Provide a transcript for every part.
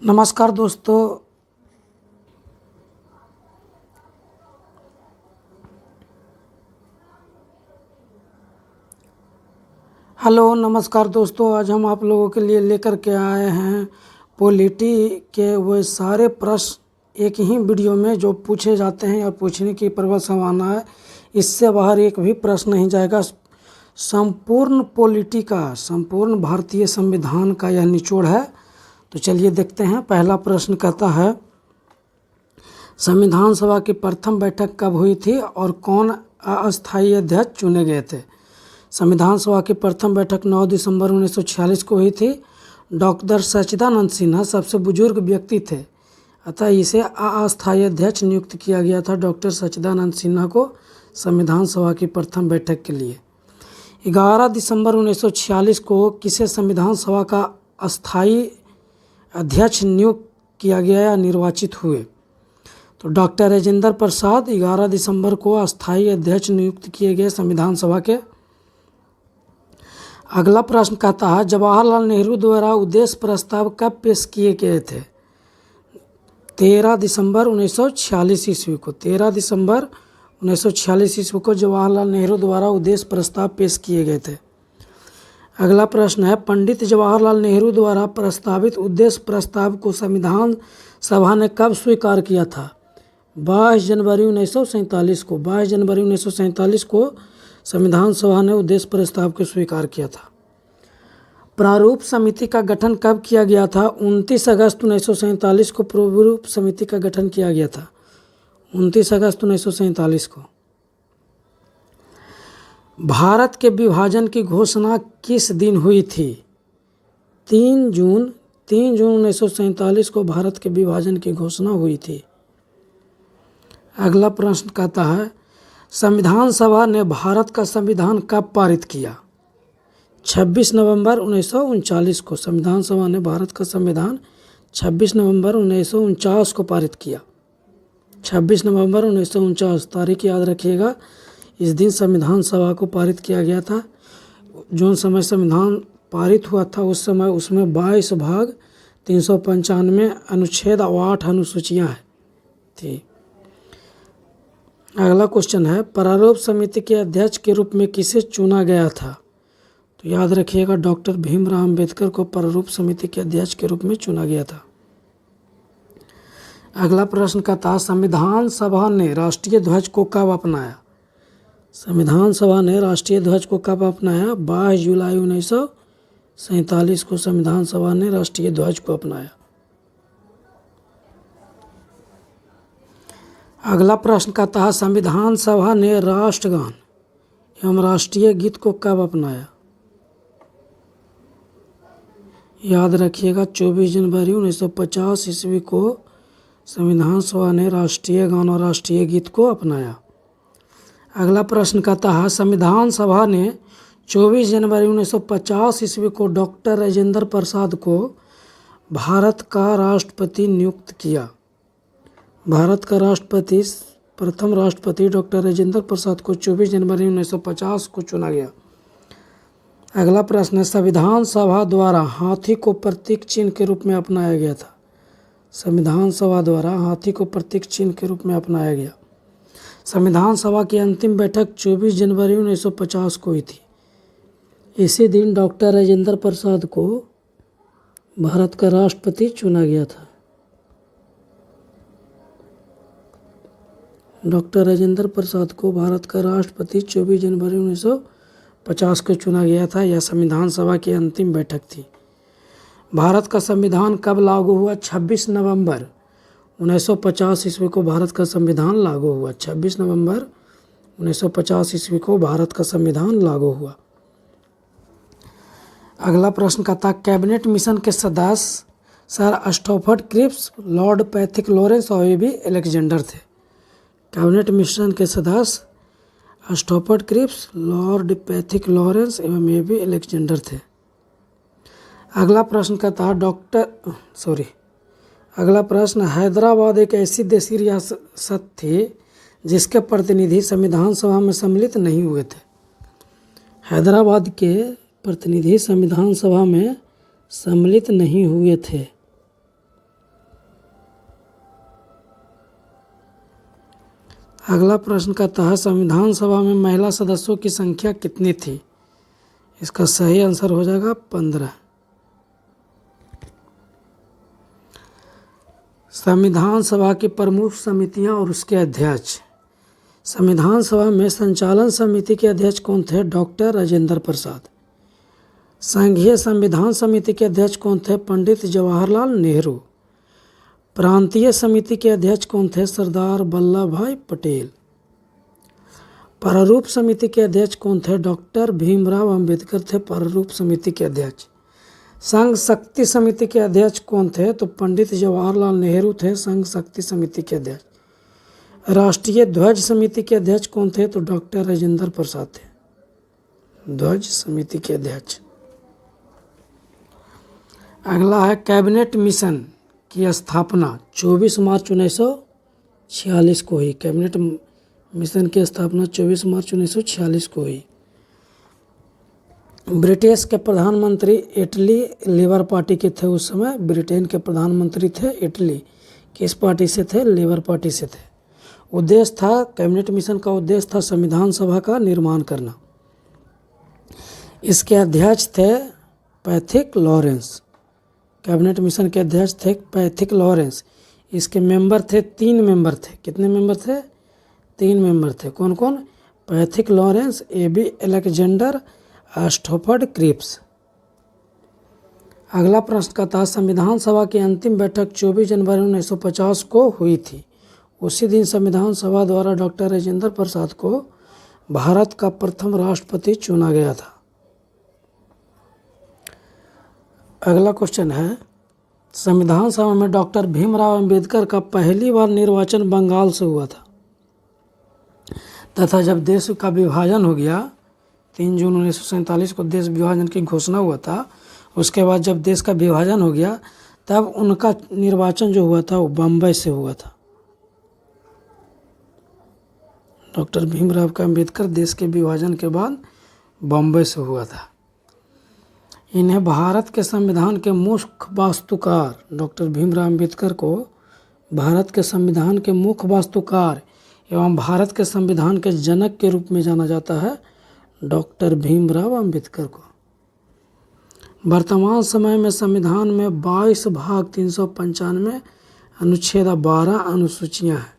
नमस्कार दोस्तों। नमस्कार दोस्तों, आज हम आप लोगों के लिए लेकर के आए हैं पॉलिटी के वो सारे प्रश्न एक ही वीडियो में जो पूछे जाते हैं या पूछने की प्रबल संभावना है। इससे बाहर एक भी प्रश्न नहीं जाएगा। संपूर्ण पॉलिटी का, संपूर्ण भारतीय संविधान का यह निचोड़ है। तो चलिए देखते हैं। पहला प्रश्न कहता है, संविधान सभा की प्रथम बैठक कब हुई थी और कौन अस्थायी अध्यक्ष चुने गए थे? संविधान सभा की प्रथम बैठक 9 दिसंबर 1946 को हुई थी। डॉक्टर सच्चिदानंद सिन्हा सबसे बुजुर्ग व्यक्ति थे, अतः इसे अस्थायी अध्यक्ष नियुक्त किया गया था। डॉक्टर सच्चिदानंद सिन्हा को संविधान सभा की प्रथम बैठक के लिए 11 दिसंबर 1946 को किसे संविधान सभा का अस्थायी अध्यक्ष नियुक्त किया गया या निर्वाचित हुए? तो डॉक्टर राजेंद्र प्रसाद 11 दिसंबर को अस्थायी अध्यक्ष नियुक्त किए गए संविधान सभा के। अगला प्रश्न कहता है, जवाहरलाल नेहरू द्वारा उद्देश्य प्रस्ताव कब पेश किए गए थे? 13 दिसंबर 1946 ईस्वी को। 13 दिसंबर 1946 ईस्वी को जवाहरलाल नेहरू द्वारा उद्देश्य प्रस्ताव पेश किए गए थे। अगला प्रश्न है, पंडित जवाहरलाल नेहरू द्वारा प्रस्तावित उद्देश्य प्रस्ताव को संविधान सभा ने कब स्वीकार किया था? 22 जनवरी 1947 को। 22 जनवरी 1947 को संविधान सभा ने उद्देश्य प्रस्ताव को स्वीकार किया था। प्रारूप समिति का गठन कब किया गया था? 29 अगस्त 1947 को प्रारूप समिति का गठन किया गया था। 29 अगस्त 1947 को। भारत के विभाजन की घोषणा किस दिन हुई थी? 3 जून 1947 को भारत के विभाजन की घोषणा हुई थी। अगला प्रश्न कहता है, संविधान सभा ने भारत का संविधान कब पारित किया? 26 नवंबर 1939 को। संविधान सभा ने भारत का संविधान 26 नवंबर 1949 को पारित किया। 26 नवंबर 1949 तारीख याद रखिएगा। इस दिन संविधान सभा को पारित किया गया था। जो समय संविधान पारित हुआ था उस समय उसमें 22 भाग 395 अनुच्छेद और 8 अनुसूचियाँ थी। अगला क्वेश्चन है, प्रारूप समिति के अध्यक्ष के रूप में किसे चुना गया था? तो याद रखिएगा, डॉक्टर भीमराव अंबेडकर को प्रारूप समिति के अध्यक्ष के रूप में चुना गया था। अगला प्रश्न का था, संविधान सभा ने राष्ट्रीय ध्वज को कब अपनाया? संविधान सभा ने राष्ट्रीय ध्वज को कब अपनाया? 22 जुलाई 1947 को संविधान सभा ने राष्ट्रीय ध्वज को अपनाया। अगला प्रश्न कहता है, संविधान सभा ने राष्ट्रगान एवं राष्ट्रीय गीत को कब अपनाया? याद रखिएगा, 24 जनवरी 1950 ईस्वी को संविधान सभा ने राष्ट्रीय गान और राष्ट्रीय गीत को अपनाया। अगला प्रश्न कहता है, संविधान सभा ने 24 जनवरी 1950 ईस्वी को डॉक्टर राजेंद्र प्रसाद को भारत का राष्ट्रपति नियुक्त किया। भारत का राष्ट्रपति, प्रथम राष्ट्रपति डॉक्टर राजेंद्र प्रसाद को 24 जनवरी 1950 को चुना गया। अगला प्रश्न है, संविधान सभा द्वारा हाथी को प्रतीक चिन्ह के रूप में अपनाया गया था। संविधान सभा द्वारा हाथी को प्रतीक चिन्ह के रूप में अपनाया गया। संविधान सभा की अंतिम बैठक 24 जनवरी 1950 को हुई थी। इसी दिन डॉक्टर राजेंद्र प्रसाद को भारत का राष्ट्रपति चुना गया था। डॉक्टर राजेंद्र प्रसाद को भारत का राष्ट्रपति 24 जनवरी 1950 को चुना गया था। यह संविधान सभा की अंतिम बैठक थी। भारत का संविधान कब लागू हुआ? 26 नवंबर 1950 ईस्वी को भारत का संविधान लागू हुआ। 26 नवंबर 1950 ईस्वी को भारत का संविधान लागू हुआ। अगला प्रश्न का था, कैबिनेट मिशन के सदस्य sir Stafford Cripps, lord Pethick Lawrence और ए.बी. अलेक्जेंडर थे। कैबिनेट मिशन के सदस्य Stafford Cripps, lord Pethick Lawrence एवं ए.बी. अलेक्जेंडर थे। अगला प्रश्न का था, अगला प्रश्न, हैदराबाद एक ऐसी देशी रियासत थी जिसके प्रतिनिधि संविधान सभा में सम्मिलित नहीं हुए थे। हैदराबाद के प्रतिनिधि संविधान सभा में सम्मिलित नहीं हुए थे। अगला प्रश्न कहता है संविधान सभा में महिला सदस्यों की संख्या कितनी थी? इसका सही आंसर हो जाएगा 15। संविधान सभा की प्रमुख समितियां और उसके अध्यक्ष। संविधान सभा में संचालन समिति के अध्यक्ष कौन थे? डॉक्टर राजेंद्र प्रसाद। संघीय संविधान समिति के अध्यक्ष कौन थे? पंडित जवाहरलाल नेहरू। प्रांतीय समिति के अध्यक्ष कौन थे? सरदार वल्लभ भाई पटेल। प्रारूप समिति के अध्यक्ष कौन थे? डॉक्टर भीमराव अंबेडकर थे प्रारूप समिति के अध्यक्ष। संघ शक्ति समिति के अध्यक्ष कौन थे? तो पंडित जवाहरलाल नेहरू थे संघ शक्ति समिति के अध्यक्ष। राष्ट्रीय ध्वज समिति के अध्यक्ष कौन थे? तो डॉक्टर राजेंद्र प्रसाद थे ध्वज समिति के अध्यक्ष। अगला है कैबिनेट मिशन की स्थापना 24 मार्च 1946 को हुई। कैबिनेट मिशन की स्थापना 24 मार्च 1946 को हुई। ब्रिटिश के प्रधानमंत्री इटली लेबर पार्टी के थे उस समय। ब्रिटेन के प्रधानमंत्री थे इटली। किस पार्टी से थे? लेबर पार्टी से थे। उद्देश्य था कैबिनेट मिशन का उद्देश्य था संविधान सभा का निर्माण करना। इसके अध्यक्ष थे पैथिक लॉरेंस। कैबिनेट मिशन के अध्यक्ष थे पैथिक लॉरेंस। इसके मेंबर थे 3 मेंबर थे। कितने मेंबर थे? 3 मेंबर थे। कौन कौन? Pethick Lawrence, A B Alexander, Stafford Cripps. अगला प्रश्न का था संविधान सभा की अंतिम बैठक 24 जनवरी 1950 को हुई थी। उसी दिन संविधान सभा द्वारा डॉक्टर राजेंद्र प्रसाद को भारत का प्रथम राष्ट्रपति चुना गया था। अगला क्वेश्चन है संविधान सभा में डॉक्टर भीमराव अंबेडकर का पहली बार निर्वाचन बंगाल से हुआ था तथा जब देश का विभाजन हो गया 3 जून 1947 को देश विभाजन की घोषणा हुआ था। उसके बाद जब देश का विभाजन हो गया तब उनका निर्वाचन जो हुआ था वो बम्बई से हुआ था। डॉक्टर भीमराव का अंबेडकर देश के विभाजन के बाद बम्बई से हुआ था। इन्हें भारत के संविधान के मुख्य वास्तुकार डॉक्टर भीमराव अंबेडकर को भारत के संविधान के मुख्य वास्तुकार एवं भारत के संविधान के जनक के रूप में जाना जाता है डॉक्टर भीमराव अंबेडकर को। वर्तमान समय में संविधान में 22 भाग 395 अनुच्छेद 12 अनुसूचियां हैं।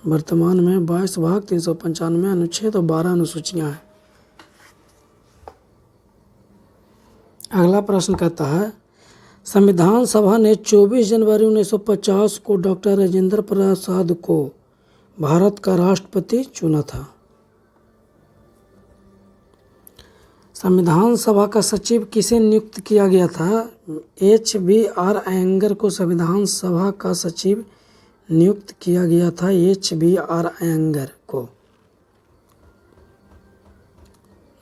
वर्तमान में 22 भाग 395 अनुच्छेद और 12 अनुसूचियां हैं। अगला प्रश्न कहता है संविधान सभा ने 24 जनवरी 1950 को डॉक्टर राजेंद्र प्रसाद को भारत का राष्ट्रपति चुना था। संविधान सभा का सचिव किसे नियुक्त किया गया था? HBR अयंगर को संविधान सभा का सचिव नियुक्त किया गया था। HBR अयंगर को।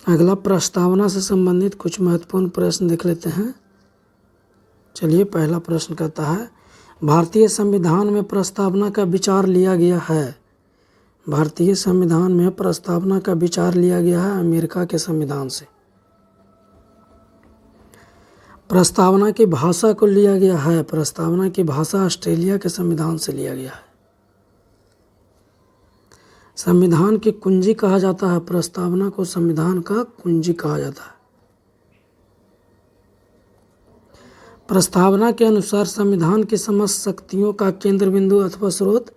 अगला प्रस्तावना से संबंधित कुछ महत्वपूर्ण प्रश्न देख लेते हैं। चलिए पहला प्रश्न कहता है भारतीय संविधान में प्रस्तावना का विचार लिया गया है। भारतीय संविधान में प्रस्तावना का विचार लिया गया है अमेरिका के संविधान से। प्रस्तावना की भाषा को लिया गया है। प्रस्तावना की भाषा ऑस्ट्रेलिया के संविधान से लिया गया है। संविधान की कुंजी कहा जाता है। प्रस्तावना को संविधान का कुंजी कहा जाता है। प्रस्तावना के अनुसार संविधान की समस्त शक्तियों का केंद्र बिंदु अथवा स्रोत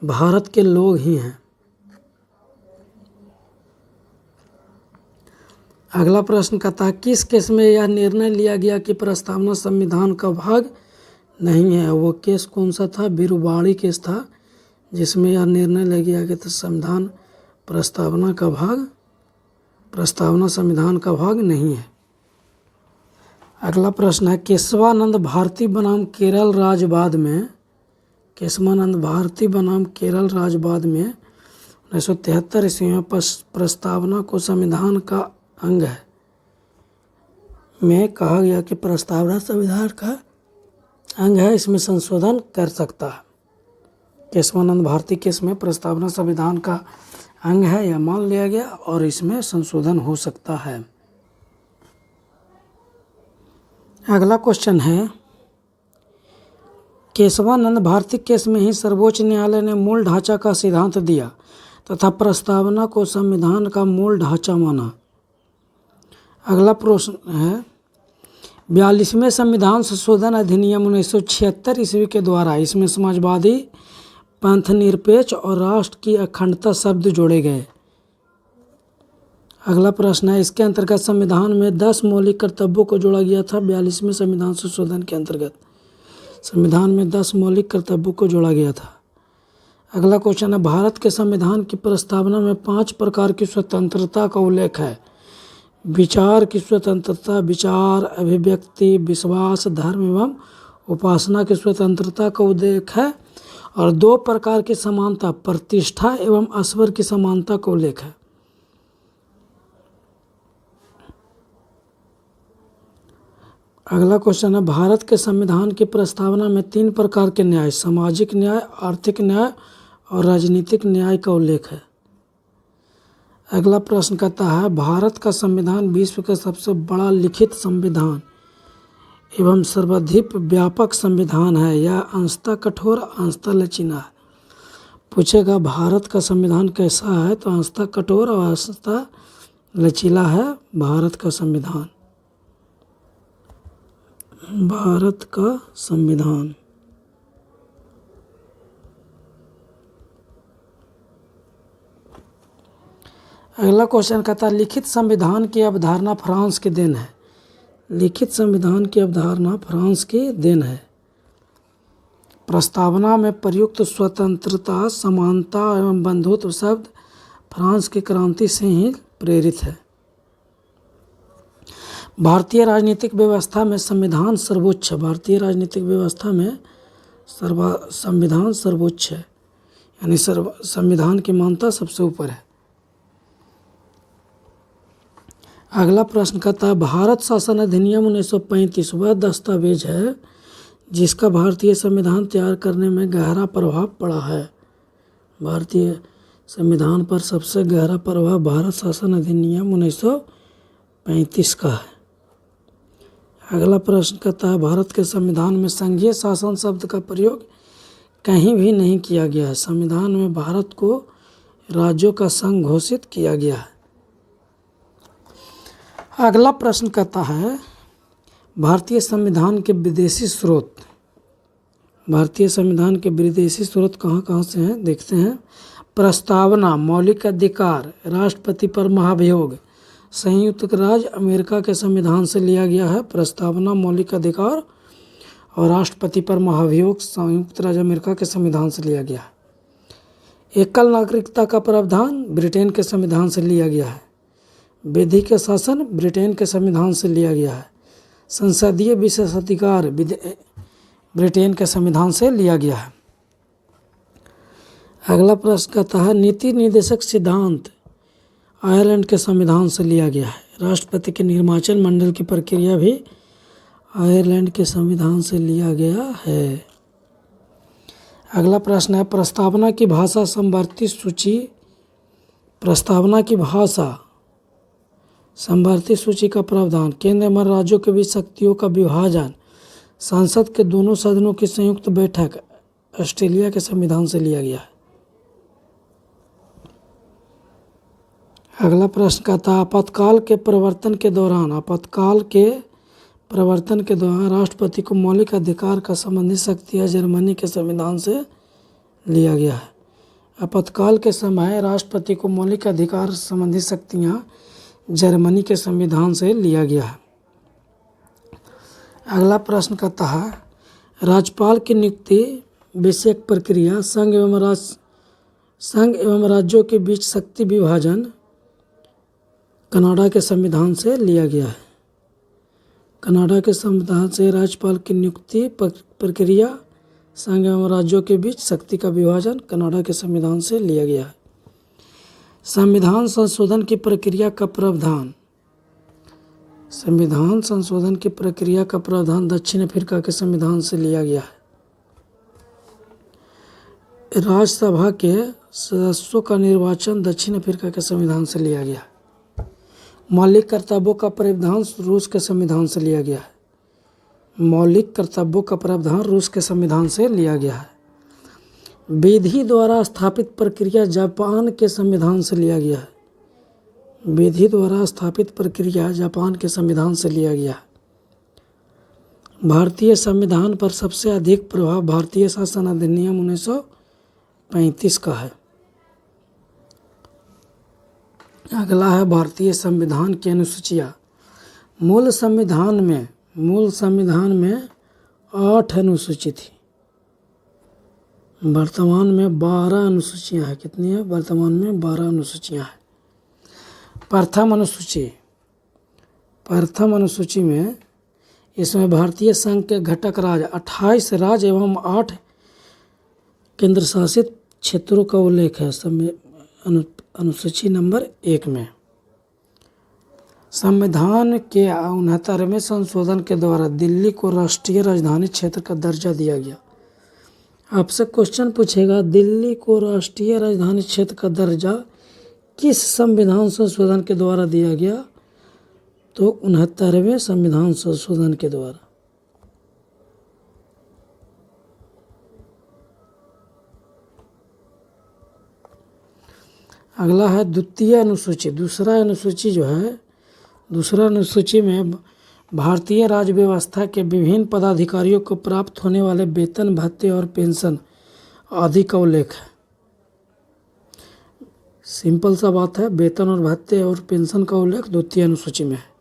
भारत के लोग ही हैं। अगला प्रश्न कहता है किस केस में यह निर्णय लिया गया कि प्रस्तावना संविधान का भाग नहीं है? वो केस कौन सा था? बीरूबाड़ी केस था जिसमें यह निर्णय लिया गया कि संविधान प्रस्तावना संविधान का भाग नहीं है। अगला प्रश्न है केशवानंद भारती बनाम केरल राज्यवाद में 1973 ईस्वी में प्रस्तावना को संविधान का अंग है में कहा गया कि प्रस्तावना संविधान का अंग है, इसमें संशोधन कर सकता है। केशवानंद भारती केस में प्रस्तावना संविधान का अंग है यह मान लिया गया और इसमें संशोधन हो सकता है। अगला क्वेश्चन है केशवानंद भारती केस में ही सर्वोच्च न्यायालय ने मूल ढांचा का सिद्धांत दिया तथा प्रस्तावना को संविधान का मूल ढांचा माना। अगला प्रश्न है 42वें संविधान संशोधन अधिनियम 1976 ईस्वी के द्वारा इसमें समाजवादी, पंथ निरपेक्ष और राष्ट्र की अखंडता शब्द जोड़े गए। अगला प्रश्न है इसके अंतर्गत संविधान में 10 मौलिक कर्तव्यों को जोड़ा गया था। 42वें संविधान संशोधन के अंतर्गत संविधान में 10 मौलिक कर्तव्यों को जोड़ा गया था। अगला क्वेश्चन है भारत के संविधान की प्रस्तावना में 5 प्रकार की स्वतंत्रता का उल्लेख है। विचार की स्वतंत्रता, विचार, अभिव्यक्ति, विश्वास, धर्म एवं उपासना की स्वतंत्रता का उल्लेख है और 2 प्रकार की समानता, प्रतिष्ठा एवं ईश्वर की समानता का उल्लेख है। अगला क्वेश्चन है भारत के संविधान की प्रस्तावना में 3 प्रकार के न्याय, सामाजिक न्याय, आर्थिक न्याय और राजनीतिक न्याय का उल्लेख है। अगला प्रश्न कहता है भारत का संविधान विश्व का सबसे बड़ा लिखित संविधान एवं सर्वाधिक व्यापक संविधान है। यह अंशतः कठोर, अंशतः लचीला है। पूछेगा भारत का संविधान कैसा है, तो अंशतः कठोर और अंशतः लचीला है भारत का संविधान। भारत का संविधान अगला क्वेश्चन कहता है लिखित संविधान की अवधारणा फ्रांस की देन है। लिखित संविधान की अवधारणा फ्रांस की देन है। प्रस्तावना में प्रयुक्त स्वतंत्रता, समानता एवं बंधुत्व शब्द फ्रांस की क्रांति से ही प्रेरित है। भारतीय राजनीतिक व्यवस्था में संविधान सर्वोच्च है। भारतीय राजनीतिक व्यवस्था में संविधान सर्वोच्च है, यानी संविधान की मान्यता सबसे ऊपर है। अगला प्रश्न कहता है भारत शासन अधिनियम 1935 वह दस्तावेज है जिसका भारतीय संविधान तैयार करने में गहरा प्रभाव पड़ा है। भारतीय संविधान पर सबसे गहरा प्रभाव भारत शासन अधिनियम 1935 का है। अगला प्रश्न कहता है भारत के संविधान में संघीय शासन शब्द का प्रयोग कहीं भी नहीं किया गया है। संविधान में भारत को राज्यों का संघ घोषित किया गया है। अगला प्रश्न कहता है भारतीय संविधान के विदेशी स्रोत। भारतीय संविधान के विदेशी स्रोत कहाँ कहाँ से हैं देखते हैं। प्रस्तावना, मौलिक अधिकार, राष्ट्रपति पर महाभियोग, संयुक्त राज्य अमेरिका के संविधान से लिया गया है। प्रस्तावना, मौलिक अधिकार और राष्ट्रपति पर महाभियोग संयुक्त राज्य अमेरिका के संविधान से लिया गया है। एकल नागरिकता का प्रावधान ब्रिटेन के संविधान से लिया गया है। विधि के शासन ब्रिटेन के संविधान से लिया गया है। संसदीय विशेषाधिकार ब्रिटेन के संविधान से लिया गया है। अगला प्रश्न कहता है नीति निर्देशक सिद्धांत आयरलैंड के संविधान से लिया गया है। राष्ट्रपति के निर्वाचन मंडल की प्रक्रिया भी आयरलैंड के संविधान से लिया गया है। अगला प्रश्न है प्रस्तावना की भाषा समवर्ती सूची। प्रस्तावना की भाषा समवर्ती सूची का प्रावधान, केंद्र एवं राज्यों के बीच शक्तियों का विभाजन, संसद के दोनों सदनों की संयुक्त बैठक ऑस्ट्रेलिया के संविधान से लिया गया है। अगला प्रश्न कहता है आपातकाल के प्रवर्तन के दौरान राष्ट्रपति को मौलिक अधिकार का संबंधी शक्तियाँ जर्मनी के संविधान से लिया गया है। आपातकाल के समय राष्ट्रपति को मौलिक अधिकार संबंधी शक्तियाँ जर्मनी के संविधान से लिया गया है। अगला प्रश्न कहता है राज्यपाल की नियुक्ति विषयक प्रक्रिया संघ एवं राज्यों के बीच शक्ति विभाजन कनाडा के संविधान से लिया गया है। कनाडा के संविधान से राज्यपाल की नियुक्ति प्रक्रिया संघ एवं राज्यों के बीच शक्ति का विभाजन कनाडा के संविधान से लिया गया है। संविधान संशोधन की प्रक्रिया का प्रावधान। संविधान संशोधन की प्रक्रिया का प्रावधान दक्षिण अफ्रीका के संविधान से लिया गया है। राज्यसभा के सदस्यों का निर्वाचन दक्षिण अफ्रीका के संविधान से लिया गया है। मौलिक कर्तव्यों का प्रावधान रूस के संविधान से लिया गया है। मौलिक कर्तव्यों का प्रावधान रूस के संविधान से लिया गया है। विधि द्वारा स्थापित प्रक्रिया जापान के संविधान से लिया गया है। विधि द्वारा स्थापित प्रक्रिया जापान के संविधान से लिया गया है। भारतीय संविधान पर सबसे अधिक प्रभाव भारतीय शासन अधिनियम 1935 का है। अगला है भारतीय संविधान की अनुसूचियाँ। मूल संविधान में 8 अनुसूची थी। वर्तमान में 12 अनुसूचियाँ हैं। कितनी है? वर्तमान में 12 अनुसूचियाँ हैं। प्रथम अनुसूची में इसमें भारतीय संघ के घटक राज्य 28 राज्य एवं 8 केंद्र शासित क्षेत्रों का उल्लेख है। अनुसूची नंबर 1 में संविधान के 69वें संशोधन के द्वारा दिल्ली को राष्ट्रीय राजधानी क्षेत्र का दर्जा दिया गया। आपसे क्वेश्चन पूछेगा, दिल्ली को राष्ट्रीय राजधानी क्षेत्र का दर्जा किस संविधान संशोधन के द्वारा दिया गया? तो 69वें संविधान संशोधन के द्वारा। अगला है द्वितीय अनुसूची। दूसरा अनुसूची में भारतीय राज्य व्यवस्था के विभिन्न पदाधिकारियों को प्राप्त होने वाले वेतन, भत्ते और पेंशन आदि का उल्लेख है। सिंपल सा बात है, वेतन और भत्ते और पेंशन का उल्लेख द्वितीय अनुसूची में है।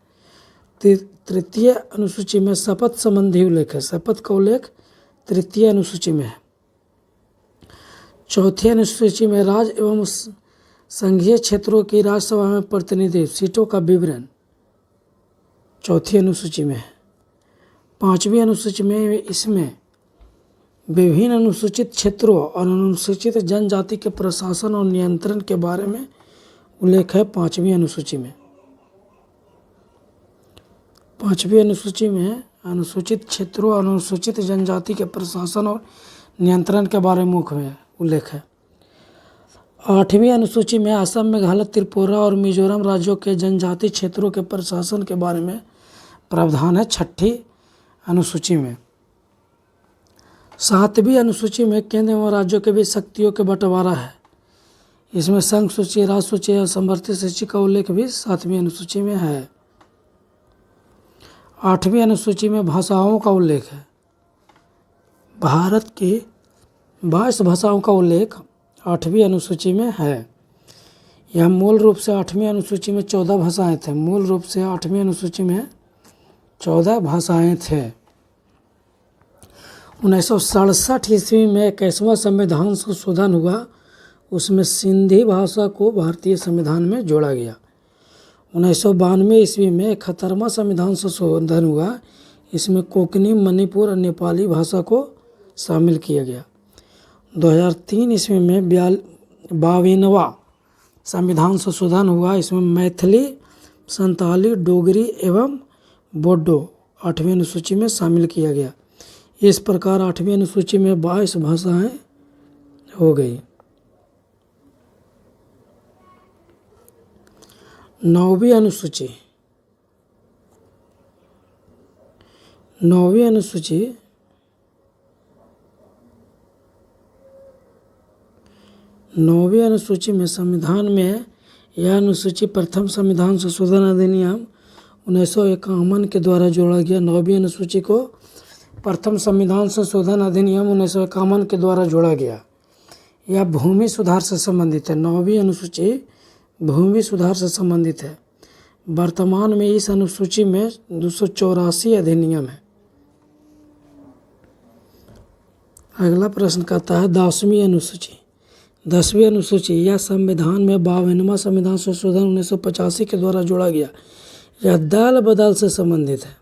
तृतीय अनुसूची में शपथ संबंधी उल्लेख है। शपथ का उल्लेख तृतीय अनुसूची में है। चौथी अनुसूची में राज्य एवं संघीय क्षेत्रों की राज्यसभा में प्रतिनिधि सीटों का विवरण चौथी अनुसूची में है। पांचवी अनुसूची में इसमें विभिन्न अनुसूचित क्षेत्रों और अनुसूचित जनजाति के प्रशासन और नियंत्रण के बारे में उल्लेख है। पांचवी अनुसूची में अनुसूचित क्षेत्रों और अनुसूचित जनजाति के प्रशासन और नियंत्रण के बारे में मुख्य उल्लेख है। आठवीं अनुसूची में असम, मेघालय, त्रिपुरा और मिजोरम राज्यों के जनजाति क्षेत्रों के प्रशासन के बारे में प्रावधान है। छठी अनुसूची में सातवीं अनुसूची में केंद्र एवं राज्यों के बीच शक्तियों के बंटवारा है। इसमें संघ सूची, राज्य सूची और समवर्ती सूची का उल्लेख भी सातवीं अनुसूची में है। आठवीं अनुसूची में भाषाओं का उल्लेख है। भारत की 22 भाषाओं का उल्लेख आठवीं अनुसूची में है। यह मूल रूप से आठवीं अनुसूची में 14 भाषाएं थे। मूल रूप से आठवीं अनुसूची में 14 भाषाएं थे। 1967 ईस्वी में 21वां संविधान संशोधन हुआ। उसमें सिंधी भाषा को भारतीय संविधान में जोड़ा गया। 1992 ईस्वी में 71वां संविधान संशोधन हुआ। इसमें कोंकणी, मणिपुर और नेपाली भाषा को शामिल किया गया। 2003 ईस्वी में 52वां संविधान संशोधन हुआ। इसमें मैथिली, संताली, डोगरी एवं बोडो 8वीं अनुसूची में शामिल किया गया। इस प्रकार 8वीं अनुसूची में 22 भाषाएं हो गई। 9वीं अनुसूची में संविधान में यह अनुसूची प्रथम संविधान संशोधन अधिनियम 1951 के द्वारा जोड़ा गया। 9वीं अनुसूची को प्रथम संविधान संशोधन अधिनियम 1951 के द्वारा जोड़ा गया। यह भूमि सुधार से संबंधित है। 9वीं अनुसूची भूमि सुधार से संबंधित है। वर्तमान में इस अनुसूची में 284 अधिनियम है। अगला प्रश्न कहता है 10वीं अनुसूची। 10वीं अनुसूची यह संविधान में 52वां संविधान संशोधन 1985 के द्वारा जोड़ा गया। यह दल बदल से संबंधित है।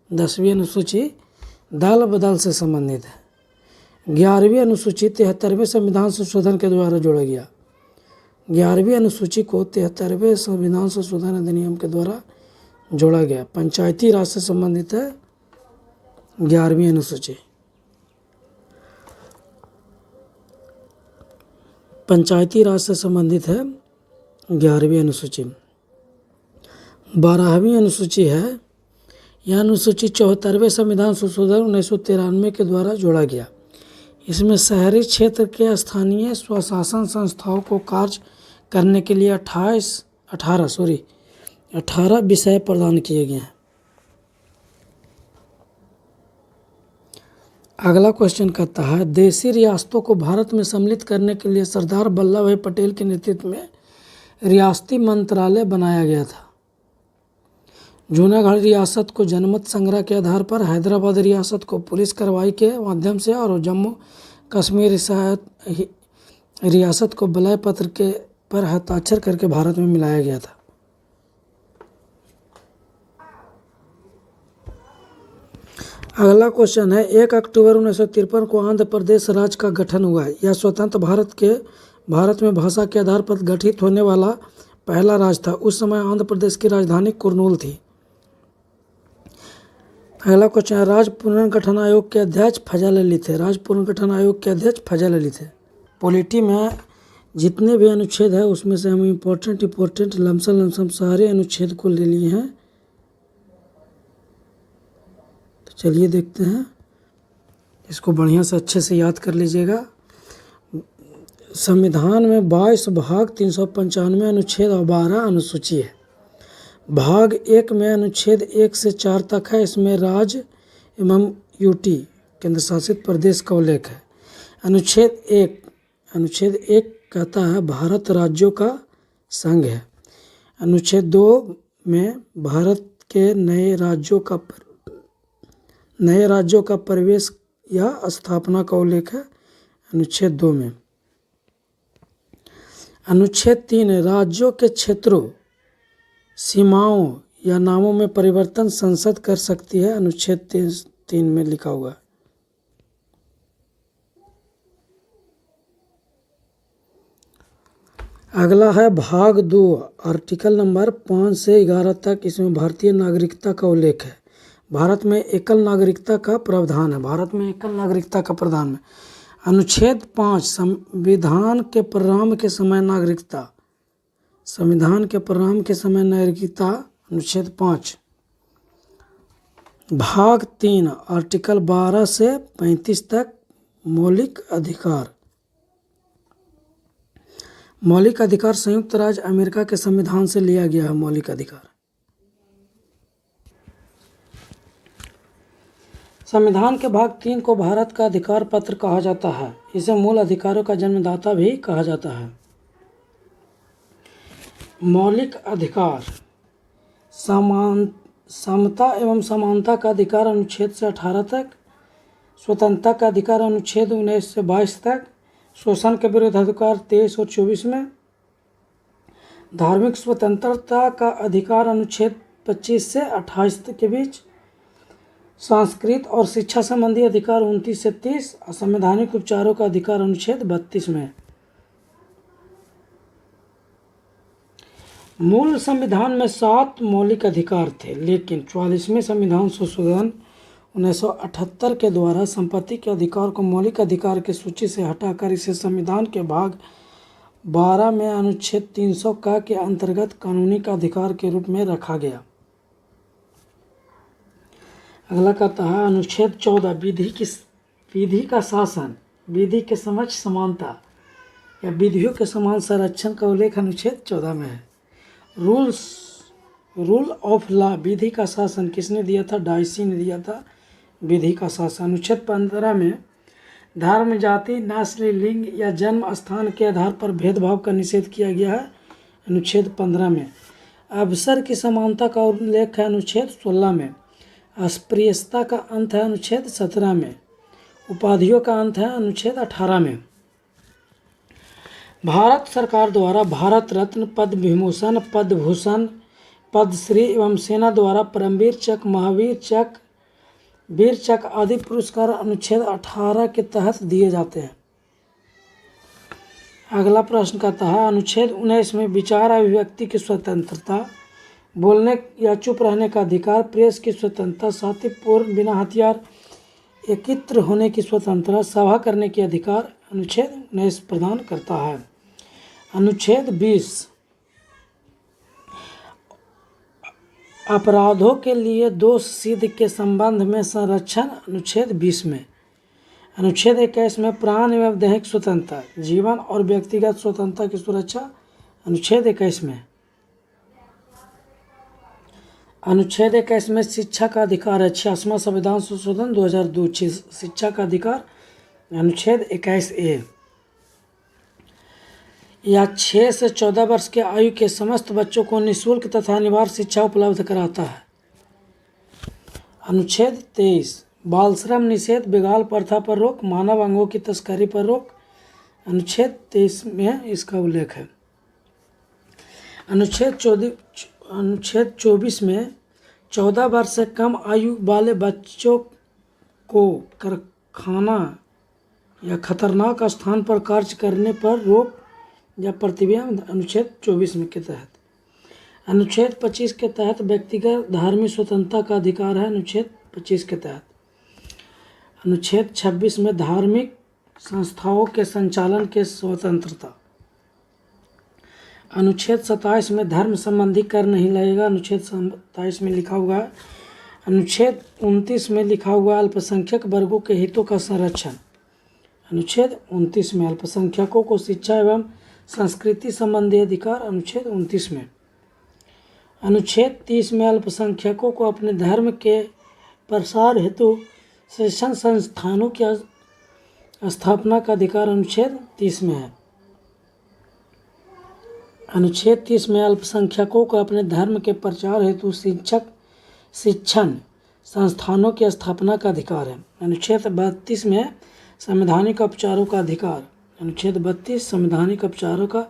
10वीं अनुसूची दल बदल से संबंधित है। 11वीं अनुसूची 73वें संविधान संशोधन के द्वारा जोड़ा गया। 11वीं अनुसूची को 73वें संविधान संशोधन अधिनियम के द्वारा जोड़ा गया। पंचायती राज से संबंधित है 11वीं अनुसूची। पंचायती राज से संबंधित है 11वीं अनुसूची। 12वीं अनुसूची है, यह अनुसूची 74वें संविधान संशोधन 1993 के द्वारा जोड़ा गया। इसमें शहरी क्षेत्र के स्थानीय स्वशासन संस्थाओं को कार्य करने के लिए 18 विषय प्रदान किए गए हैं। अगला क्वेश्चन कहता है, देशी रियासतों को भारत में सम्मिलित करने के लिए सरदार वल्लभ भाई पटेल के नेतृत्व में रियासती मंत्रालय बनाया गया था। जूनागढ़ रियासत को जनमत संग्रह के आधार पर, हैदराबाद रियासत को पुलिस कार्रवाई के माध्यम से और जम्मू कश्मीर रियासत को बलय पत्र के पर हस्ताक्षर करके भारत में मिलाया गया था। अगला क्वेश्चन है, 1 अक्टूबर 1953 को आंध्र प्रदेश राज्य का गठन हुआ। यह स्वतंत्र भारत में भाषा के आधार पर गठित होने वाला पहला राज्य था। उस समय आंध्र प्रदेश की राजधानी कुर्नूल थी। अगला क्वेश्चन है, राज्य पुनर्गठन आयोग के अध्यक्ष फजल अली थे। राज्य पुनर्गठन आयोग के अध्यक्ष फजल अली थे। पॉलिटी में जितने भी अनुच्छेद है उसमें से हम इम्पोर्टेंट लमसम सारे अनुच्छेद को ले लिए हैं। तो चलिए देखते हैं, इसको बढ़िया से अच्छे से याद कर लीजिएगा। संविधान में 22 भाग 395 अनुच्छेद और 12 अनुसूची है। भाग 1 में अनुच्छेद 1 से 4 तक है। इसमें राज्य एवं यूटी केंद्र शासित प्रदेश का उल्लेख है। अनुच्छेद 1 कहता है भारत राज्यों का संघ है। अनुच्छेद 2 में भारत के नए राज्यों का प्रवेश या स्थापना का उल्लेख है अनुच्छेद 2 में। अनुच्छेद 3 राज्यों के क्षेत्रों, सीमाओं या नामों में परिवर्तन संसद कर सकती है। अनुच्छेद 3 में लिखा हुआ है। अगला है भाग 2 आर्टिकल नंबर 5 से 11 तक। इसमें भारतीय नागरिकता का उल्लेख है। भारत में एकल नागरिकता का प्रावधान है। अनुच्छेद 5 संविधान के प्रारंभ के समय नागरिकता। अनुच्छेद 5। भाग 3 आर्टिकल 12 से 35 तक मौलिक अधिकार संयुक्त राज्य अमेरिका के संविधान से लिया गया है। मौलिक अधिकार संविधान के भाग 3 को भारत का अधिकार पत्र कहा जाता है। इसे मूल अधिकारों का जन्मदाता भी कहा जाता है। मौलिक अधिकार, समता एवं समानता का अधिकार अनुच्छेद से 18 तक, स्वतंत्रता का अधिकार अनुच्छेद 19 से 22 तक, शोषण के विरुद्ध अधिकार 23 और 24 में, धार्मिक स्वतंत्रता का अधिकार अनुच्छेद 25 से 28 के बीच, संस्कृत और शिक्षा संबंधी अधिकार 29 से 30, असंवैधानिक उपचारों का अधिकार अनुच्छेद 32 में। मूल संविधान में 7 मौलिक अधिकार थे, लेकिन 44वें संविधान संशोधन 1978 के द्वारा संपत्ति के अधिकार को मौलिक अधिकार की सूची से हटाकर इसे संविधान के भाग 12 में अनुच्छेद 300 का के अंतर्गत कानूनी का अधिकार के रूप में रखा गया। अगला कहता है अनुच्छेद 14 विधि का शासन, विधि के समक्ष समानता या विधियों के समान संरक्षण का उल्लेख अनुच्छेद 14 में है। रूल ऑफ लॉ, विधि का शासन किसने दिया था? डाइसी ने दिया था विधि का शासन। अनुच्छेद 15 में धर्म, जाति, नस्ल, लिंग या जन्म स्थान के आधार पर भेदभाव का निषेध किया गया है अनुच्छेद 15 में। अवसर की समानता का उल्लेख है अनुच्छेद 16 में। अस्पृश्यता का अंत है अनुच्छेद 17 में। उपाधियों का अंत है अनुच्छेद 18 में। भारत सरकार द्वारा भारत रत्न, पद्म विभूषण, पद्म भूषण, पद्मश्री एवं सेना द्वारा परमवीर चक्र, महावीर चक्र, वीर चक्र आदि पुरस्कार अनुच्छेद 18 के तहत दिए जाते हैं। अगला प्रश्न कहता है अनुच्छेद 19 में विचार अभिव्यक्ति की स्वतंत्रता, बोलने या चुप रहने का अधिकार, प्रेस की स्वतंत्रता, शांतिपूर्ण बिना हथियार एकत्र होने की स्वतंत्रता, सभा करने के अधिकार अनुच्छेद 19 प्रदान करता है। अनुच्छेद 20 अपराधों के लिए दोष सिद्ध के संबंध में संरक्षण अनुच्छेद 20 में। अनुच्छेद 21 में प्राण एवं दैहिक स्वतंत्रता, जीवन और व्यक्तिगत स्वतंत्रता की सुरक्षा अनुच्छेद 21 में। अनुच्छेद 21 में शिक्षा का अधिकार है। 86वां संविधान संशोधन 2002 शिक्षा का अधिकार अनुच्छेद 21A। या 6 से 14 वर्ष के आयु के समस्त बच्चों को निःशुल्क तथा अनिवार्य शिक्षा उपलब्ध कराता है। अनुच्छेद 23 बाल श्रम निषेध, बेगाल प्रथा पर रोक, मानव अंगों की तस्करी पर रोक अनुच्छेद 23 में इसका उल्लेख है। अनुच्छेद 24 में 14 वर्ष से कम आयु वाले बच्चों को कारखाना या खतरनाक स्थान पर कार्य करने पर रोक या प्रतिबंध अनुच्छेद 24 के तहत। अनुच्छेद 25 के तहत व्यक्तिगत धार्मिक स्वतंत्रता का अधिकार है। अनुच्छेद 25 के तहत अनुच्छेद 26 में धार्मिक संस्थाओं के संचालन के स्वतंत्रता। अनुच्छेद 27 में धर्म संबंधी कर नहीं लगेगा। अनुच्छेद 27 में लिखा हुआ है। अनुच्छेद 29 में लिखा हुआ अल्पसंख्यक वर्गों के हितों का संरक्षण। अनुच्छेद 29 में अल्पसंख्यकों को शिक्षा एवं संस्कृति संबंधी अधिकार। अनुच्छेद 29 में। अनुच्छेद 30 में अल्पसंख्यकों को अपने धर्म के प्रसार हेतु शिक्षण संस्थानों की स्थापना का अधिकार। अनुच्छेद 30 में है। अनुच्छेद 30 में अल्पसंख्यकों को अपने धर्म के प्रचार हेतु शिक्षण संस्थानों की स्थापना का अधिकार है। अनुच्छेद 32 में संवैधानिक उपचारों का अधिकार। अनुच्छेद 32 संवैधानिक उपचारों का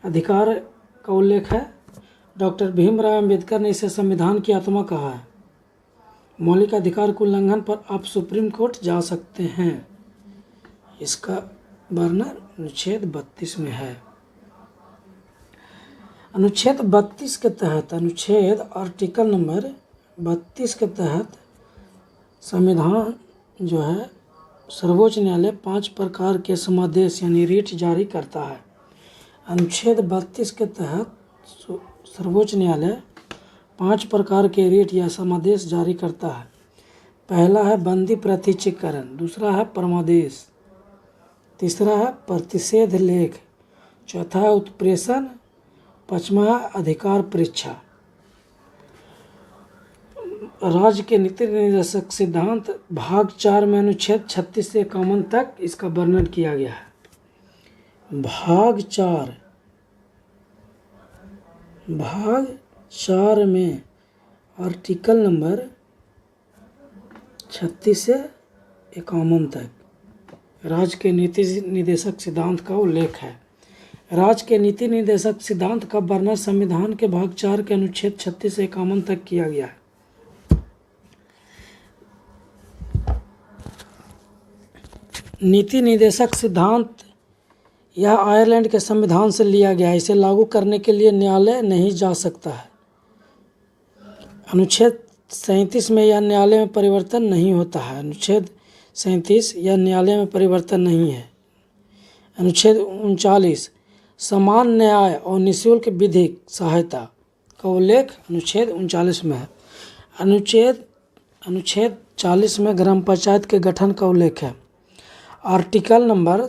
अधिकार का उल्लेख है। डॉक्टर भीमराव अंबेडकर ने इसे संविधान की आत्मा कहा है। मौलिक अधिकार के उल्लंघन पर आप सुप्रीम कोर्ट जा सकते हैं। इसका वर्णन अनुच्छेद 32 में है। अनुच्छेद 32 के तहत आर्टिकल नंबर 32 के तहत संविधान जो है सर्वोच्च न्यायालय 5 प्रकार के समादेश यानी रिट जारी करता है। अनुच्छेद 32 के तहत सर्वोच्च न्यायालय 5 प्रकार के रिट या समादेश जारी करता है। पहला है बंदी प्रत्यक्षीकरण, दूसरा है परमादेश, तीसरा है प्रतिषेध लेख, चौथा है उत्प्रेषण, पांचवा है अधिकार परीक्षा। राज्य के नीति निर्देशक सिद्धांत भाग 4 में अनुच्छेद 36 से 51 तक इसका वर्णन किया गया है। भाग 4 में आर्टिकल नंबर 36 से 51 तक राज्य के नीति निर्देशक सिद्धांत का उल्लेख है। राज्य के नीति निर्देशक सिद्धांत का वर्णन संविधान के भाग 4 के अनुच्छेद 36 से 51 तक किया गया है। नीति निर्देशक सिद्धांत यह आयरलैंड के संविधान से लिया गया है। इसे लागू करने के लिए न्यायालय नहीं जा सकता है। अनुच्छेद 37 में यह न्यायालय में परिवर्तन नहीं होता है। अनुच्छेद 37 यह न्यायालय में परिवर्तन नहीं है। अनुच्छेद 39 समान न्याय और निःशुल्क विधिक सहायता का उल्लेख अनुच्छेद 39 में है। अनुच्छेद 40 में ग्राम पंचायत के गठन का उल्लेख है। आर्टिकल नंबर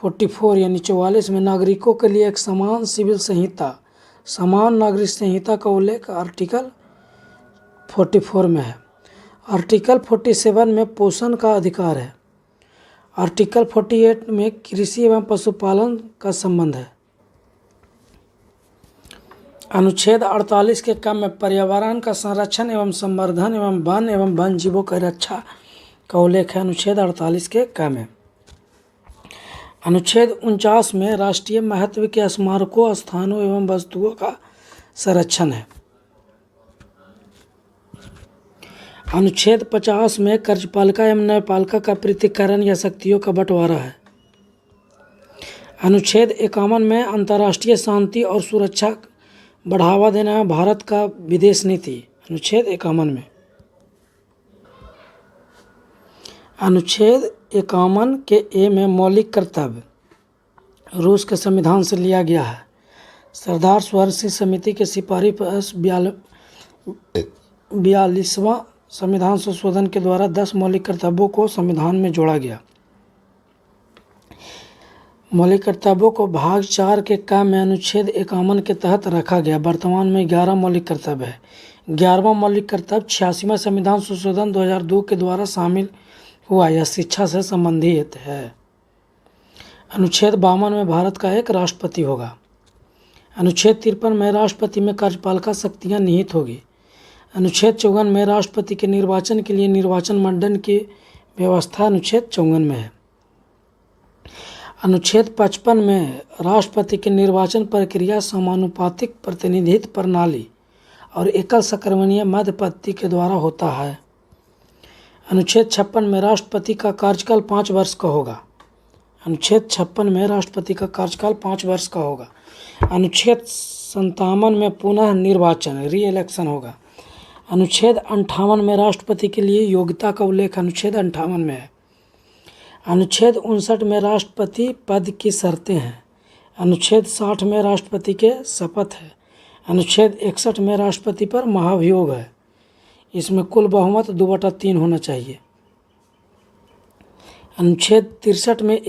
44 यानी 44 में नागरिकों के लिए एक समान सिविल संहिता, समान नागरिक संहिता का उल्लेख आर्टिकल 44 में है। आर्टिकल 47 में पोषण का अधिकार है। आर्टिकल 48 में कृषि एवं पशुपालन का संबंध है। अनुच्छेद 48 के क्रम में पर्यावरण का संरक्षण एवं संवर्धन एवं वन जीवों की रक्षा का उल्लेख है। अनुच्छेद 48 के क्रम में अनुच्छेद 49 में राष्ट्रीय महत्व के स्मारकों, स्थानों एवं वस्तुओं का संरक्षण है। अनुच्छेद 50 में कार्यपालिका एवं न्यायपालिका का पृथक्करण या शक्तियों का बंटवारा है। अनुच्छेद 51 में अंतर्राष्ट्रीय शांति और सुरक्षा बढ़ावा देना है भारत का विदेश नीति। अनुच्छेद 51 में अनुच्छेद 51 के ए में मौलिक कर्तव्य रूस के संविधान से लिया गया है। सरदार स्वर्ण सिंह समिति के सिपाही 42वां संविधान संशोधन के द्वारा 10 मौलिक कर्तव्यों को संविधान में जोड़ा गया। मौलिक कर्तव्यों को भाग 4 के क में अनुच्छेद 51 के तहत रखा गया। वर्तमान में 11 मौलिक कर्तव्य है। 11वां मौलिक कर्तव्य 86वां संविधान संशोधन 2002 के द्वारा शामिल हुआ। यह शिक्षा से संबंधित है। अनुच्छेद 52 में भारत का एक राष्ट्रपति होगा। अनुच्छेद 53 में राष्ट्रपति में कार्यपालिका शक्तियाँ निहित होगी। अनुच्छेद 54 में राष्ट्रपति के निर्वाचन के लिए निर्वाचन मंडल की व्यवस्था अनुच्छेद 54 में है। अनुच्छेद 55 में राष्ट्रपति की निर्वाचन प्रक्रिया समानुपातिक प्रतिनिधित्व प्रणाली और एकल संक्रमणीय मध्यपति के द्वारा होता है। अनुच्छेद 56 में राष्ट्रपति का कार्यकाल 5 वर्ष का होगा। अनुच्छेद 56 में राष्ट्रपति का कार्यकाल 5 वर्ष का होगा। अनुच्छेद 57 में पुनः निर्वाचन री इलेक्शन होगा। अनुच्छेद 58 में राष्ट्रपति के लिए योग्यता का उल्लेख अनुच्छेद 58 में है। अनुच्छेद 59 में राष्ट्रपति पद की शर्तें हैं। अनुच्छेद 60 में राष्ट्रपति के शपथ है। अनुच्छेद 61 में राष्ट्रपति पर महाभियोग है। इसमें कुल बहुमत 2/3 होना चाहिए। अनुच्छेद 63 में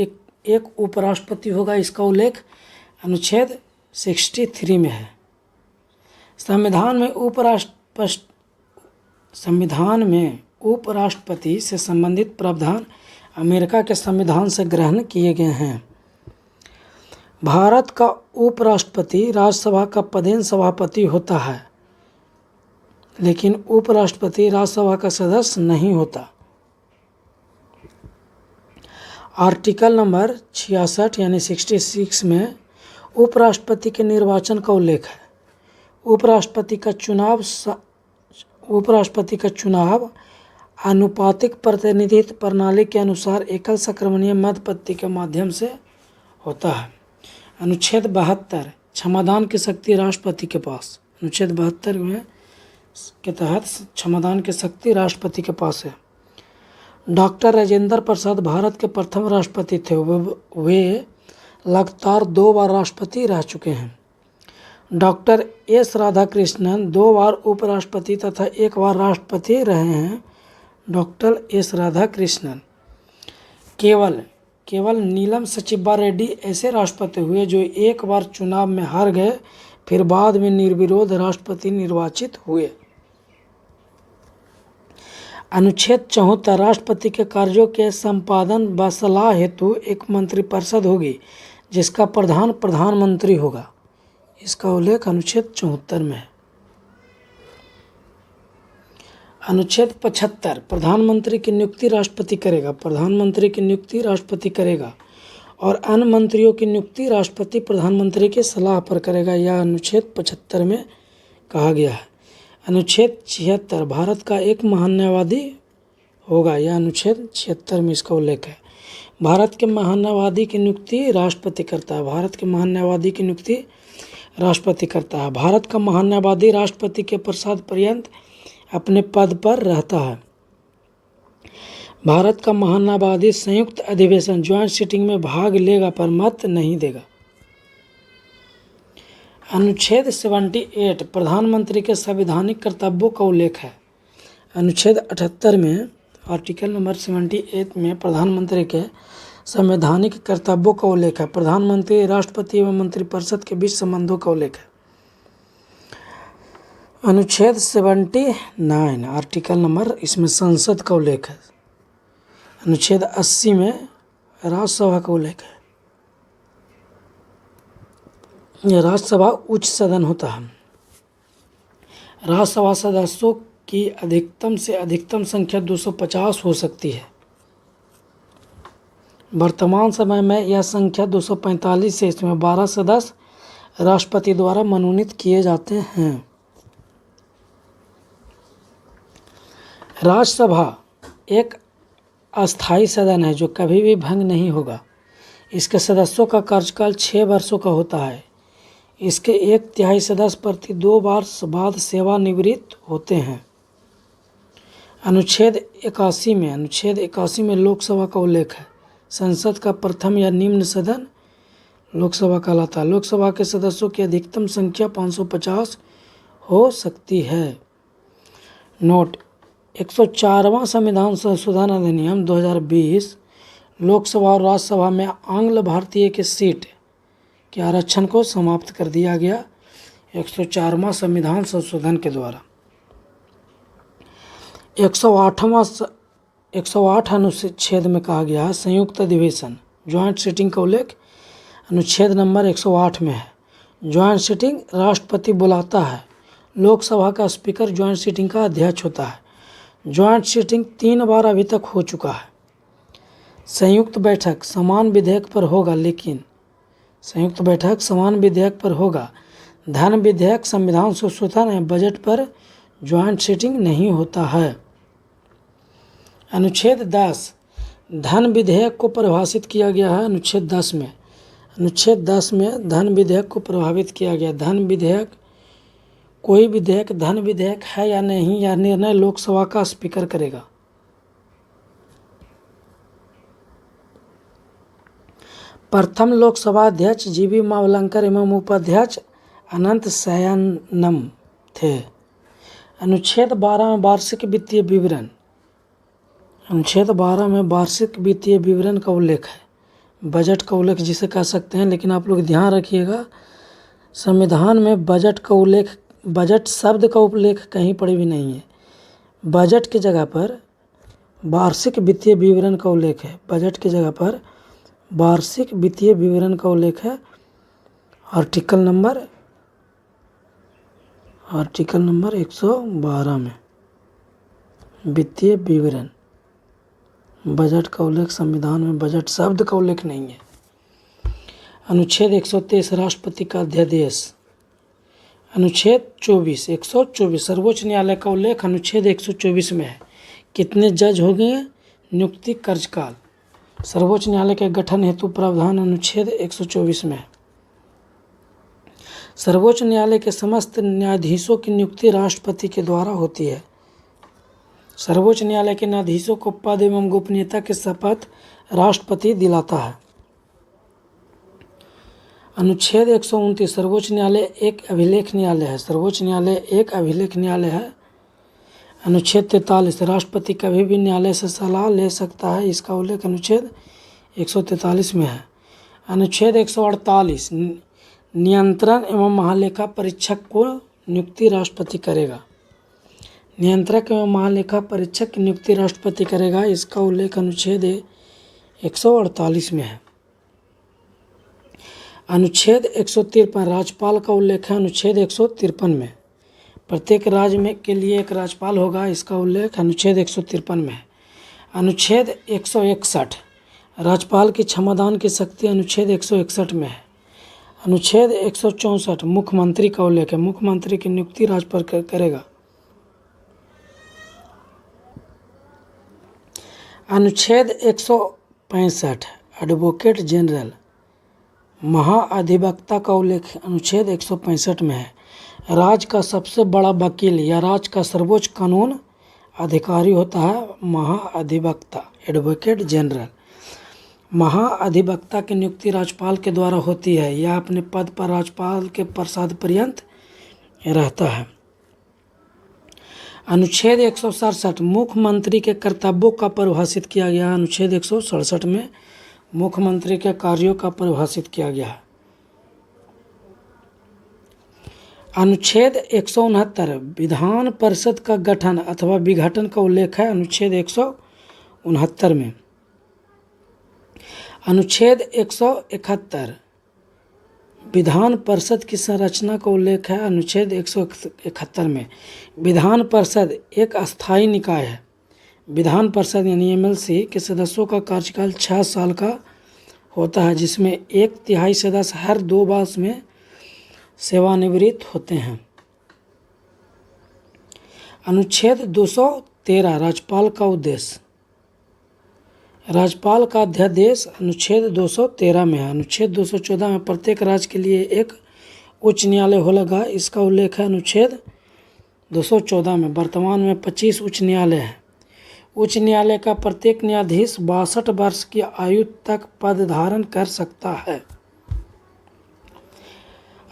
एक उपराष्ट्रपति होगा। इसका उल्लेख अनुच्छेद 63 में है। संविधान में उपराष्ट्रपति से संबंधित प्रावधान अमेरिका के संविधान से ग्रहण किए गए हैं। भारत का उपराष्ट्रपति राज्यसभा का पदेन सभापति होता है, लेकिन उपराष्ट्रपति राज्यसभा का सदस्य नहीं होता। आर्टिकल नंबर 66 यानी 66 में उपराष्ट्रपति के निर्वाचन का उल्लेख है। उपराष्ट्रपति का चुनाव आनुपातिक प्रतिनिधित्व प्रणाली के अनुसार एकल संक्रमणीय मध्यपति के माध्यम से होता है। अनुच्छेद 72 क्षमादान की शक्ति राष्ट्रपति के पास। अनुच्छेद 72 में के तहत क्षमादान की शक्ति राष्ट्रपति के पास है। डॉक्टर राजेंद्र प्रसाद भारत के प्रथम राष्ट्रपति थे। वे लगातार 2 बार राष्ट्रपति रह चुके हैं। डॉक्टर एस राधाकृष्णन 2 बार उपराष्ट्रपति तथा 1 बार राष्ट्रपति रहे हैं। Doctor S Radhakrishnan. केवल नीलम सचिब्बा रेड्डी ऐसे राष्ट्रपति हुए जो 1 बार चुनाव में हार गए, फिर बाद में निर्विरोध राष्ट्रपति निर्वाचित हुए। अनुच्छेद 74 राष्ट्रपति के कार्यों के संपादन व सलाह हेतु एक मंत्रिपरिषद होगी, जिसका प्रधान प्रधानमंत्री होगा। इसका उल्लेख अनुच्छेद 74 में है। अनुच्छेद 75 प्रधानमंत्री की नियुक्ति राष्ट्रपति करेगा। प्रधानमंत्री की नियुक्ति राष्ट्रपति करेगा और अन्य मंत्रियों की नियुक्ति राष्ट्रपति प्रधानमंत्री की सलाह पर करेगा। यह अनुच्छेद 75 में कहा गया है। अनुच्छेद 76 भारत का एक महान्यायवादी होगा। यह अनुच्छेद 76 में इसका उल्लेख है। भारत के महान्यायवादी की नियुक्ति राष्ट्रपति करता है। भारत के महान्यायवादी की नियुक्ति राष्ट्रपति करता है। भारत का महान्यायवादी राष्ट्रपति के प्रसाद पर्यंत अपने पद पर रहता है। भारत का महान्यायवादी संयुक्त अधिवेशन ज्वाइंट सिटिंग में भाग लेगा पर मत नहीं देगा। अनुच्छेद 78 प्रधानमंत्री के संवैधानिक कर्तव्यों का उल्लेख है। अनुच्छेद 78 में आर्टिकल नंबर 78 में प्रधानमंत्री के संवैधानिक कर्तव्यों का उल्लेख है। प्रधानमंत्री राष्ट्रपति एवं मंत्रिपरिषद के बीच संबंधों का उल्लेख है। अनुच्छेद 79 आर्टिकल नंबर इसमें संसद का उल्लेख है। अनुच्छेद 80 में राज्यसभा का उल्लेख है। यह राज्यसभा उच्च सदन होता है। राज्यसभा सदस्यों की अधिकतम से अधिकतम संख्या 250 हो सकती है। वर्तमान समय में यह संख्या 245 है। इसमें 12 सदस्य राष्ट्रपति द्वारा मनोनीत किए जाते हैं। राज्यसभा एक अस्थायी सदन है जो कभी भी भंग नहीं होगा। इसके सदस्यों का कार्यकाल 6 वर्षों का होता है। इसके 1/3 सदस्य प्रति 2 वर्ष बाद सेवानिवृत्त होते हैं। अनुच्छेद 81 में लोकसभा का उल्लेख है। संसद का प्रथम या निम्न सदन लोकसभा कहलाता है। लोकसभा के सदस्यों की अधिकतम संख्या 550 हो सकती है। नोट 104वां संविधान संशोधन अधिनियम 2020 लोकसभा और राज्यसभा में आंग्ल भारतीय की सीट के आरक्षण को समाप्त कर दिया गया 104वां संविधान संशोधन के द्वारा। 108 अनुच्छेद में कहा गया है संयुक्त अधिवेशन ज्वाइंट सिटिंग का उल्लेख अनुच्छेद नंबर 108 में है। ज्वाइंट सिटिंग राष्ट्रपति बुलाता है, लोकसभा का स्पीकर ज्वाइंट सिटिंग का अध्यक्ष होता है। ज्वाइंट सिटिंग 3 बार अभी तक हो चुका है। संयुक्त बैठक समान विधेयक पर होगा, लेकिन संयुक्त बैठक समान विधेयक पर होगा। धन विधेयक संविधान संशोधन या बजट पर ज्वाइंट सिटिंग नहीं होता है। अनुच्छेद 10 धन विधेयक को परिभाषित किया गया है अनुच्छेद 10 में। अनुच्छेद 10 में धन विधेयक को प्रभावित किया गया। धन विधेयक कोई विधेयक धन विधेयक है या नहीं, यह निर्णय लोकसभा का स्पीकर करेगा। प्रथम लोकसभा अध्यक्ष जीवी मावलंकर एवं उपाध्यक्ष अनंत शयनम थे। अनुच्छेद 12 में वार्षिक वित्तीय विवरण अनुच्छेद 12 में वार्षिक वित्तीय विवरण का उल्लेख है, बजट का उल्लेख जिसे कह सकते हैं। लेकिन आप लोग ध्यान रखिएगा, संविधान में बजट का उल्लेख, बजट शब्द का उल्लेख कहीं पर भी नहीं है। बजट की जगह पर वार्षिक वित्तीय विवरण का उल्लेख है। बजट की जगह पर वार्षिक वित्तीय विवरण का उल्लेख है। आर्टिकल नंबर 112 में वित्तीय विवरण, बजट का उल्लेख संविधान में बजट शब्द का उल्लेख नहीं है। अनुच्छेद 123 राष्ट्रपति का अध्यादेश। अनुच्छेद 124 सर्वोच्च न्यायालय का उल्लेख अनुच्छेद 124 में है। कितने जज हो गए? नियुक्ति कार्यकाल। सर्वोच्च न्यायालय के गठन हेतु प्रावधान अनुच्छेद 124 में है। सर्वोच्च न्यायालय के समस्त न्यायाधीशों की नियुक्ति राष्ट्रपति के द्वारा होती है। सर्वोच्च न्यायालय के न्यायाधीशों को पद एवं गोपनीयता की शपथ राष्ट्रपति दिलाता है। अनुच्छेद 129 सर्वोच्च न्यायालय एक अभिलेख न्यायालय है। सर्वोच्च न्यायालय एक अभिलेख न्यायालय है। अनुच्छेद 43 राष्ट्रपति कभी भी न्यायालय से सलाह ले सकता है, इसका उल्लेख अनुच्छेद 143 में है। अनुच्छेद 148 नियंत्रण एवं महालेखा परीक्षक को नियुक्ति राष्ट्रपति करेगा। नियंत्रक एवं महालेखा परीक्षक की नियुक्ति राष्ट्रपति करेगा, इसका उल्लेख अनुच्छेद 148 में है। अनुच्छेद 153 राज्यपाल का उल्लेख है अनुच्छेद 153 में। प्रत्येक राज्य में के लिए एक राज्यपाल होगा, इसका उल्लेख अनुच्छेद 153 में है। अनुच्छेद 161 राज्यपाल की क्षमादान की शक्ति अनुच्छेद 161 में है। अनुच्छेद 164 मुख्यमंत्री का उल्लेख है। मुख्यमंत्री की नियुक्ति राज्यपाल करेगा। अनुच्छेद 165 एडवोकेट जनरल महाअधिवक्ता का उल्लेख अनुच्छेद 165 में है। राज्य का सबसे बड़ा वकील या राज्य का सर्वोच्च कानून अधिकारी होता है महाअधिवक्ता, एडवोकेट जनरल। महाअधिवक्ता की नियुक्ति राज्यपाल के द्वारा होती है। यह अपने पद पर राज्यपाल के प्रसाद पर्यंत रहता है। अनुच्छेद 167 मुख्यमंत्री के कर्तव्यों का परिभाषित किया गया है। अनुच्छेद 167 में मुख्यमंत्री के कार्यों का परिभाषित किया गया है। अनुच्छेद 169 विधान परिषद का गठन अथवा विघटन का उल्लेख है अनुच्छेद 169 में। अनुच्छेद 171 विधान परिषद की संरचना का उल्लेख है अनुच्छेद 171 में। विधान परिषद एक अस्थायी निकाय है। विधान परिषद यानी एमएलसी के सदस्यों का कार्यकाल 6 साल का होता है, जिसमें 1/3 सदस्य हर 2 वर्ष में सेवानिवृत्त होते हैं। अनुच्छेद 213 राज्यपाल का उद्देश्य। राज्यपाल का अध्यादेश अनुच्छेद 213 में है। अनुच्छेद 214 में प्रत्येक राज्य के लिए एक उच्च न्यायालय होगा, इसका उल्लेख है अनुच्छेद 214 में। वर्तमान में 25 उच्च न्यायालय हैं। उच्च न्यायालय का प्रत्येक न्यायाधीश 62 वर्ष की आयु तक पद धारण कर सकता है।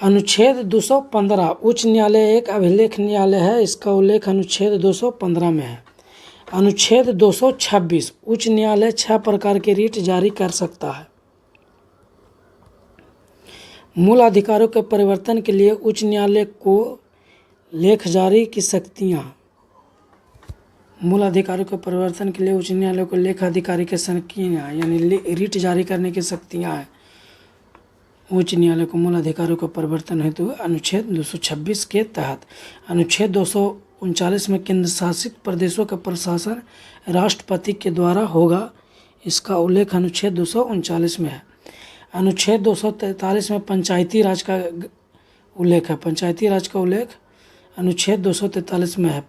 अनुच्छेद 215 उच्च न्यायालय एक अभिलेख न्यायालय है, इसका उल्लेख अनुच्छेद 215 में है। अनुच्छेद 226 उच्च न्यायालय 6 प्रकार के रीट जारी कर सकता है। मूल अधिकारों के परिवर्तन के लिए उच्च न्यायालय को लेख जारी की शक्तियाँ। मूल अधिकारों के परिवर्तन के लिए उच्च न्यायालय को लेख अधिकारी के शक्तियाँ यानी रीट जारी करने की शक्तियाँ हैं। उच्च न्यायालय को मूल अधिकारों के परिवर्तन हेतु अनुच्छेद 226 के तहत। अनुच्छेद 239 में केंद्र शासित प्रदेशों का प्रशासन राष्ट्रपति के द्वारा होगा, इसका उल्लेख अनुच्छेद 239 में है। अनुच्छेद 243 में पंचायती राज का उल्लेख है। पंचायती राज का उल्लेख अनुच्छेद 243 में है।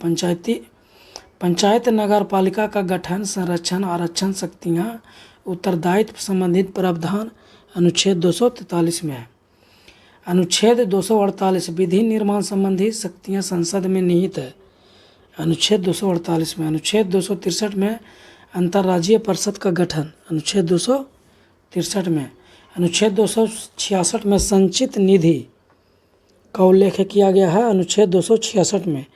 पंचायत नगर पालिका का गठन, संरक्षण, आरक्षण, शक्तियाँ, उत्तरदायित्व संबंधित प्रावधान अनुच्छेद 243 में है। अनुच्छेद 248 विधि निर्माण संबंधी शक्तियाँ संसद में निहित है, अनुच्छेद 248 में। अनुच्छेद 263 में अंतर्राज्यीय परिषद का गठन, अनुच्छेद 263 में। अनुच्छेद 266 में संचित निधि का उल्लेख किया गया है, अनुच्छेद 266 में।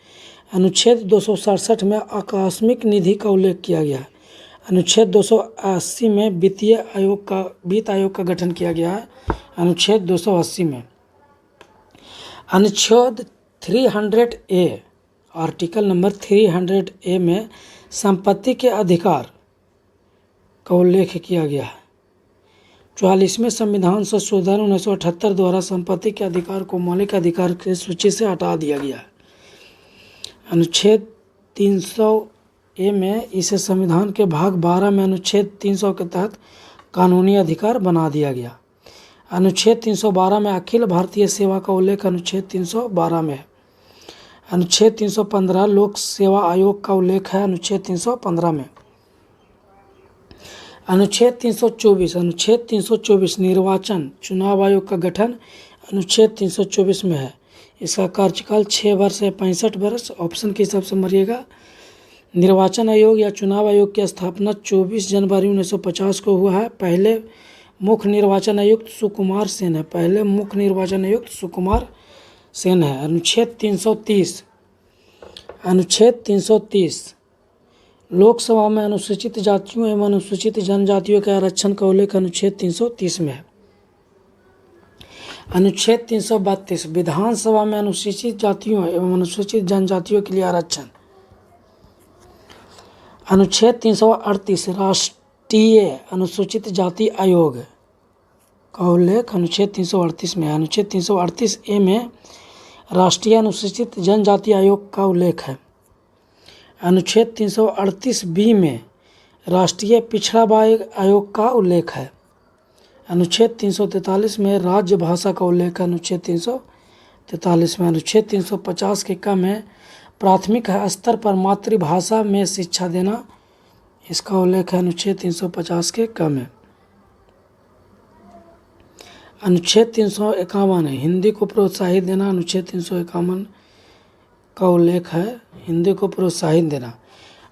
अनुच्छेद 267 में आकस्मिक निधि का उल्लेख किया गया है। अनुच्छेद 280 में वित्त आयोग का गठन किया गया है, अनुच्छेद 280 में। अनुच्छेद 300A आर्टिकल नंबर 300A में संपत्ति के अधिकार का उल्लेख किया गया है। 44वें संविधान संशोधन 1978 द्वारा संपत्ति के अधिकार को मौलिक अधिकार की सूची से हटा दिया गया है। अनुच्छेद 300A में इसे संविधान के भाग 12 में अनुच्छेद 300 के तहत कानूनी अधिकार बना दिया गया। अनुच्छेद 312 में अखिल भारतीय सेवा का उल्लेख अनुच्छेद 312 में है। अनुच्छेद 315 लोक सेवा आयोग का उल्लेख है, अनुच्छेद 315 में। अनुच्छेद 324 निर्वाचन चुनाव आयोग का गठन अनुच्छेद 324 में है। इसका कार्यकाल 6 वर्ष या 65 वर्ष ऑप्शन के हिसाब से मरिएगा। निर्वाचन आयोग या चुनाव आयोग की स्थापना 24 जनवरी 1950 को हुआ है। पहले मुख्य निर्वाचन आयुक्त सुकुमार सेन है। अनुच्छेद 330 लोकसभा में अनुसूचित जातियों एवं अनुसूचित जनजातियों के आरक्षण का उल्लेख अनुच्छेद 330 में है। अनुच्छेद 332 विधानसभा में अनुसूचित जातियों एवं अनुसूचित जनजातियों के लिए आरक्षण। अनुच्छेद 338 राष्ट्रीय अनुसूचित जाति आयोग का उल्लेख अनुच्छेद 338 में है। अनुच्छेद 338A में राष्ट्रीय अनुसूचित जनजाति आयोग का उल्लेख है। अनुच्छेद 338B में राष्ट्रीय पिछड़ा वर्ग आयोग का उल्लेख है। अनुच्छेद 343 में राज्य भाषा का उल्लेख है, अनुच्छेद 343 में। अनुच्छेद 350 के क में प्राथमिक स्तर पर मातृभाषा में शिक्षा देना, इसका उल्लेख है अनुच्छेद 350 के क में। अनुच्छेद 351 है हिंदी को प्रोत्साहित देना, अनुच्छेद 351 का उल्लेख है हिंदी को प्रोत्साहित देना।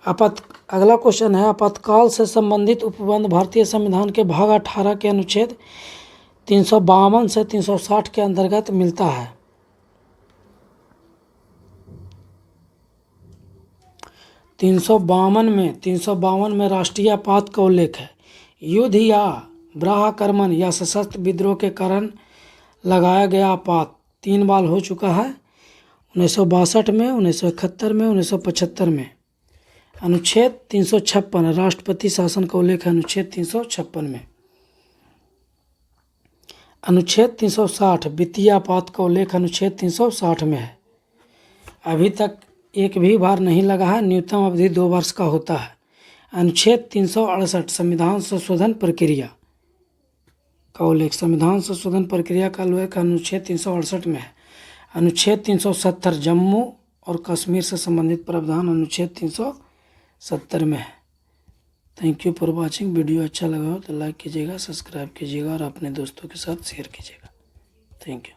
अगला क्वेश्चन है आपातकाल से संबंधित उपबंध भारतीय संविधान के भाग 18 के अनुच्छेद 352 से 360 के अंतर्गत मिलता है। 352 में राष्ट्रीय आपात का उल्लेख है। युद्ध या ब्राह्मण या सशस्त्र विद्रोह के कारण लगाया गया आपात 3 बार हो चुका है, 1962 में, 1971 में, 1975 में। अनुच्छेद 356 राष्ट्रपति शासन का उल्लेख है, अनुच्छेद 356 में। अनुच्छेद 360 वित्तीय आपात का उल्लेख अनुच्छेद 360 में है। अभी तक एक भी बार नहीं लगा है, न्यूनतम अवधि 2 वर्ष का होता है। अनुच्छेद 368 संविधान संशोधन प्रक्रिया का उल्लेख, संविधान संशोधन प्रक्रिया का उल्लेख अनुच्छेद 368 में है। अनुच्छेद 370 जम्मू और कश्मीर से संबंधित प्रावधान अनुच्छेद 370 में है। Thank you for watching. Video अच्छा लगा हो तो लाइक कीजिएगा, सब्सक्राइब कीजिएगा और अपने दोस्तों के साथ शेयर कीजिएगा। Thank you.